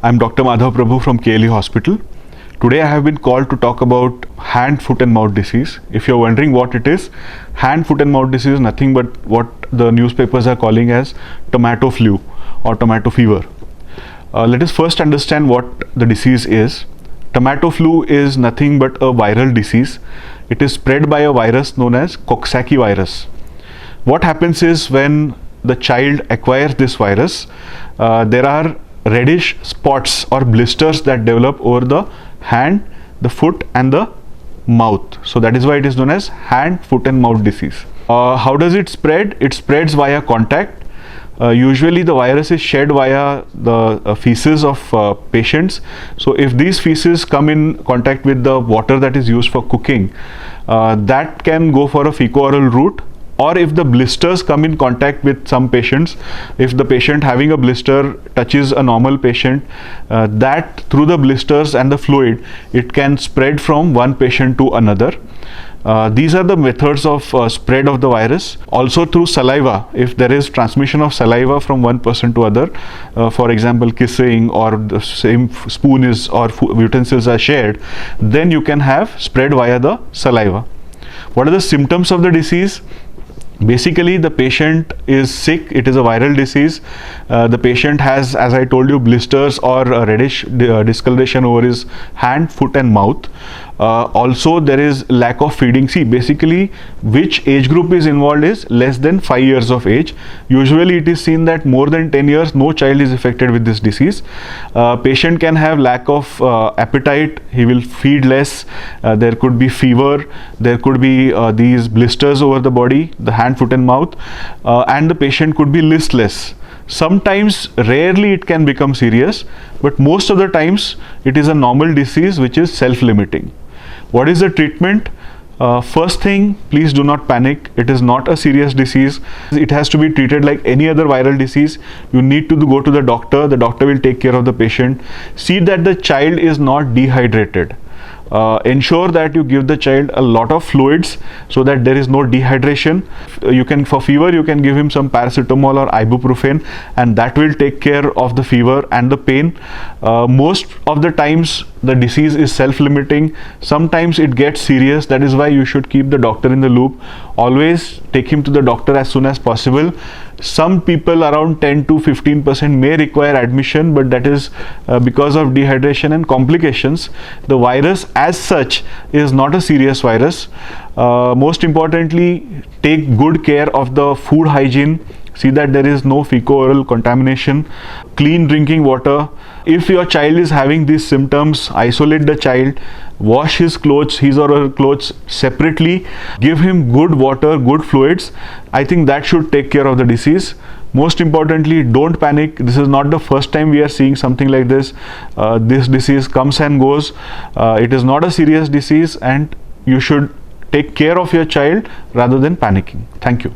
I'm Dr. Madhav Prabhu from KLE Hospital. Today I have been called to talk about hand, foot and mouth disease. If you're wondering what it is, hand, foot and mouth disease is nothing but what the newspapers are calling as tomato flu or tomato fever. Let us first understand what the disease is. Tomato flu is nothing but a viral disease. It is spread by a virus known as Coxsackie virus. What happens is when the child acquires this virus, there are reddish spots or blisters that develop over the hand, the foot and the mouth. So that is why it is known as hand, foot and mouth disease. How does it spread? It spreads via contact. Usually the virus is shed via the feces of patients. So if these feces come in contact with the water that is used for cooking, that can go for a fecal-oral route. Or if the blisters come in contact with some patients, if the patient having a blister touches a normal patient, that through the blisters and the fluid, it can spread from one patient to another. These are the methods of spread of the virus. Also through saliva, if there is transmission of saliva from one person to other, for example kissing or the same spoon is or utensils are shared, then you can have spread via the saliva. What are the symptoms of the disease? Basically, the patient is sick. It is a viral disease. The patient has, as I told you, blisters or reddish discoloration over his hand, foot and mouth. Also, there is lack of feeding. See, basically, which age group is involved is less than 5 years of age. Usually, it is seen that more than 10 years, no child is affected with this disease. Patient can have lack of appetite. He will feed less. There could be fever. There could be these blisters over the body, the hand, foot and mouth, and the patient could be listless. Sometimes, rarely it can become serious, but most of the times it is a normal disease which is self-limiting. What is the treatment? First thing, please do not panic. It is not a serious disease. It has to be treated like any other viral disease. You need to go to the doctor. The doctor will take care of the patient. See that the child is not dehydrated. Ensure that you give the child a lot of fluids so that there is no dehydration. You can, for fever, you can give him some paracetamol or ibuprofen, and that will take care of the fever and the pain. Most of the times the disease is self-limiting. Sometimes it gets serious. That is why you should keep the doctor in the loop. Always take him to the doctor as soon as possible. Some people, around 10 to 15%, may require admission, but that is because of dehydration and complications. The virus as such is not a serious virus. Most importantly, take good care of the food hygiene. See that there is no fecal-oral contamination. Clean drinking water. If your child is having these symptoms, isolate the child. Wash his clothes, his or her clothes separately. Give him good water, good fluids. I think that should take care of the disease. Most importantly, don't panic. This is not the first time we are seeing something like this. This disease comes and goes. It is not a serious disease, and you should take care of your child rather than panicking. Thank you.